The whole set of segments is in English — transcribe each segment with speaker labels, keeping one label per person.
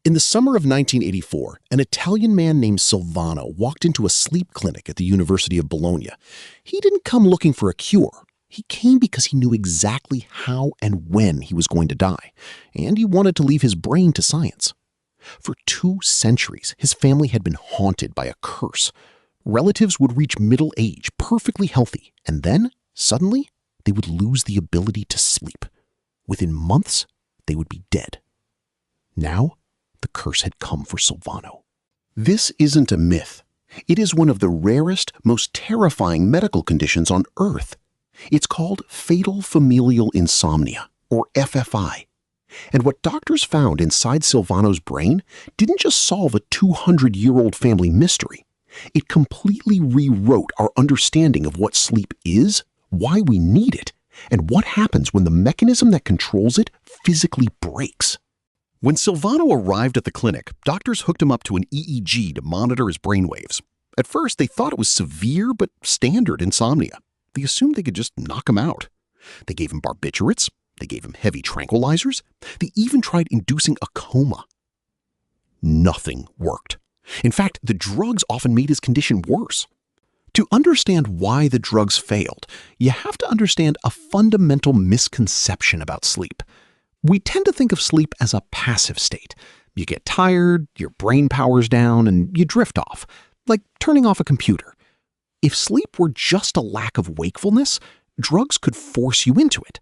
Speaker 1: In the summer of 1984, an Italian man named Silvano walked into a sleep clinic at the University of Bologna. He didn't come looking for a cure. He came because he knew exactly how and when he was going to die, and he wanted to leave his brain to science. For 2 centuries, his family had been haunted by a curse. Relatives would reach middle age perfectly healthy, and then, suddenly, they would lose the ability to sleep. Within months, they would be dead. Now, the curse had come for Silvano. This isn't a myth. It is one of the rarest, most terrifying medical conditions on Earth. It's called fatal familial insomnia, or FFI. And what doctors found inside Silvano's brain didn't just solve a 200-year-old family mystery. It completely rewrote our understanding of what sleep is, why we need it, and what happens when the mechanism that controls it physically breaks. When Silvano arrived at the clinic, doctors hooked him up to an EEG to monitor his brainwaves. At first, they thought it was severe but standard insomnia. They assumed they could just knock him out. They gave him barbiturates. They gave him heavy tranquilizers. They even tried inducing a coma. Nothing worked. In fact, the drugs often made his condition worse. To understand why the drugs failed, you have to understand a fundamental misconception about sleep. We tend to think of sleep as a passive state. You get tired, your brain powers down, and you drift off, like turning off a computer. If sleep were just a lack of wakefulness, drugs could force you into it.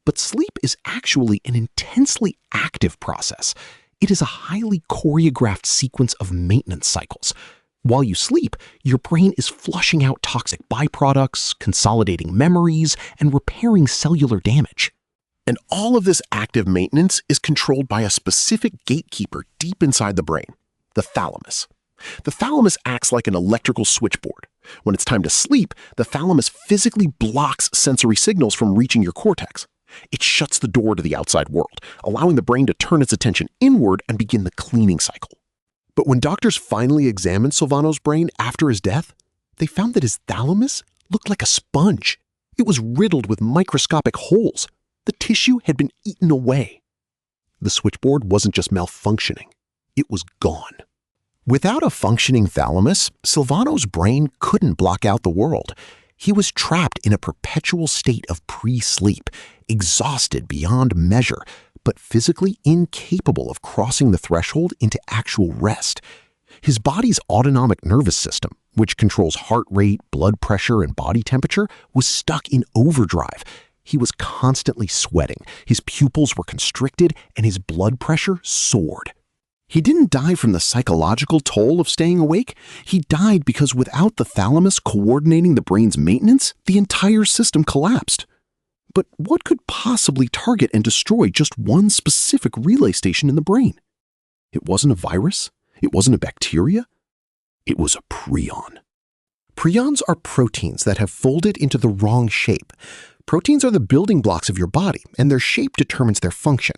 Speaker 1: But sleep is actually an intensely active process. It is a highly choreographed sequence of maintenance cycles. While you sleep, your brain is flushing out toxic byproducts, consolidating memories, and repairing cellular damage. And all of this active maintenance is controlled by a specific gatekeeper deep inside the brain, the thalamus. The thalamus acts like an electrical switchboard. When it's time to sleep, the thalamus physically blocks sensory signals from reaching your cortex. It shuts the door to the outside world, allowing the brain to turn its attention inward and begin the cleaning cycle. But when doctors finally examined Silvano's brain after his death, they found that his thalamus looked like a sponge. It was riddled with microscopic holes. The tissue had been eaten away. The switchboard wasn't just malfunctioning, it was gone. Without a functioning thalamus, Silvano's brain couldn't block out the world. He was trapped in a perpetual state of pre-sleep, exhausted beyond measure, but physically incapable of crossing the threshold into actual rest. His body's autonomic nervous system, which controls heart rate, blood pressure, and body temperature, was stuck in overdrive. He was constantly sweating, his pupils were constricted, and his blood pressure soared. He didn't die from the psychological toll of staying awake. He died because without the thalamus coordinating the brain's maintenance, the entire system collapsed. But what could possibly target and destroy just one specific relay station in the brain? It wasn't a virus. It wasn't a bacteria. It was a prion. Prions are proteins that have folded into the wrong shape. Proteins are the building blocks of your body, and their shape determines their function.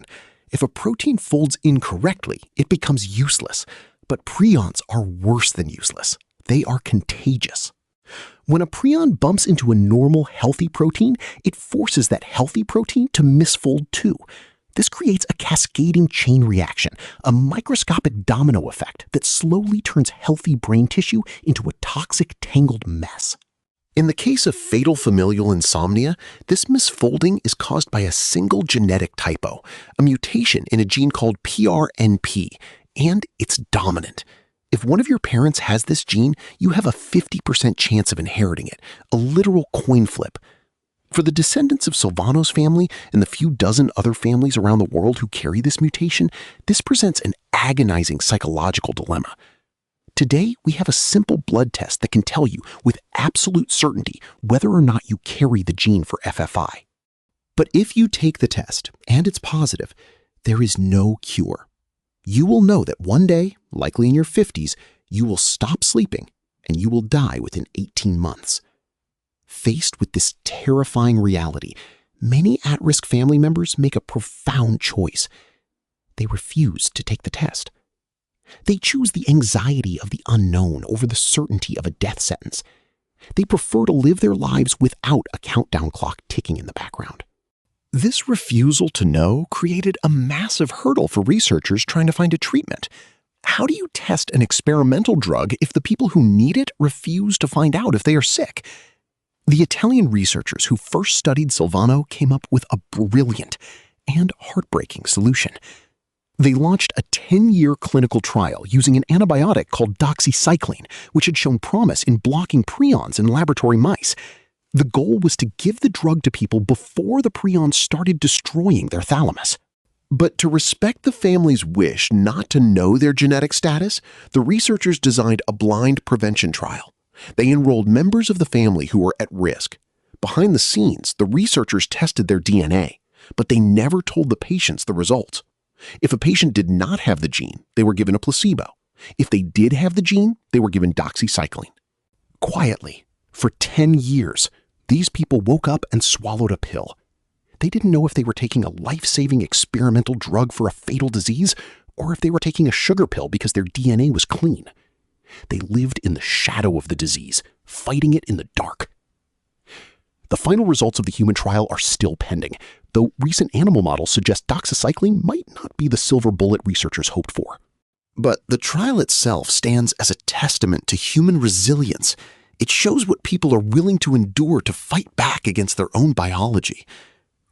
Speaker 1: If a protein folds incorrectly, it becomes useless. But prions are worse than useless. They are contagious. When a prion bumps into a normal, healthy protein, it forces that healthy protein to misfold too. This creates a cascading chain reaction, a microscopic domino effect that slowly turns healthy brain tissue into a toxic, tangled mess. In the case of fatal familial insomnia, this misfolding is caused by a single genetic typo, a mutation in a gene called PRNP, and it's dominant. If one of your parents has this gene, you have a 50% chance of inheriting it, a literal coin flip. For the descendants of Silvano's family and the few dozen other families around the world who carry this mutation, this presents an agonizing psychological dilemma. Today, we have a simple blood test that can tell you with absolute certainty whether or not you carry the gene for FFI. But if you take the test and it's positive, there is no cure. You will know that one day, likely in your 50s, you will stop sleeping and you will die within 18 months. Faced with this terrifying reality, many at-risk family members make a profound choice. They refuse to take the test. They choose the anxiety of the unknown over the certainty of a death sentence. They prefer to live their lives without a countdown clock ticking in the background. This refusal to know created a massive hurdle for researchers trying to find a treatment. How do you test an experimental drug if the people who need it refuse to find out if they are sick? The Italian researchers who first studied Silvano came up with a brilliant and heartbreaking solution. They launched a 10-year clinical trial using an antibiotic called doxycycline, which had shown promise in blocking prions in laboratory mice. The goal was to give the drug to people before the prions started destroying their thalamus. But to respect the family's wish not to know their genetic status, the researchers designed a blind prevention trial. They enrolled members of the family who were at risk. Behind the scenes, the researchers tested their DNA, but they never told the patients the results. If a patient did not have the gene, they were given a placebo. If they did have the gene, they were given doxycycline. Quietly, for 10 years, these people woke up and swallowed a pill. They didn't know if they were taking a life-saving experimental drug for a fatal disease or if they were taking a sugar pill because their DNA was clean. They lived in the shadow of the disease, fighting it in the dark. The final results of the human trial are still pending, though recent animal models suggest doxycycline might not be the silver bullet researchers hoped for. But the trial itself stands as a testament to human resilience. It shows what people are willing to endure to fight back against their own biology.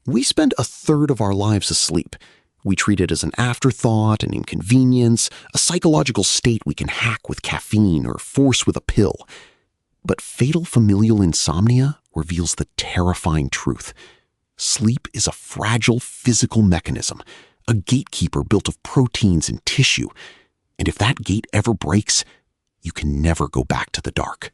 Speaker 1: We spend a third of our lives asleep. We treat it as an afterthought, an inconvenience, a psychological state we can hack with caffeine or force with a pill. But fatal familial insomnia reveals the terrifying truth. Sleep is a fragile physical mechanism, a gatekeeper built of proteins and tissue. And if that gate ever breaks, you can never go back to the dark.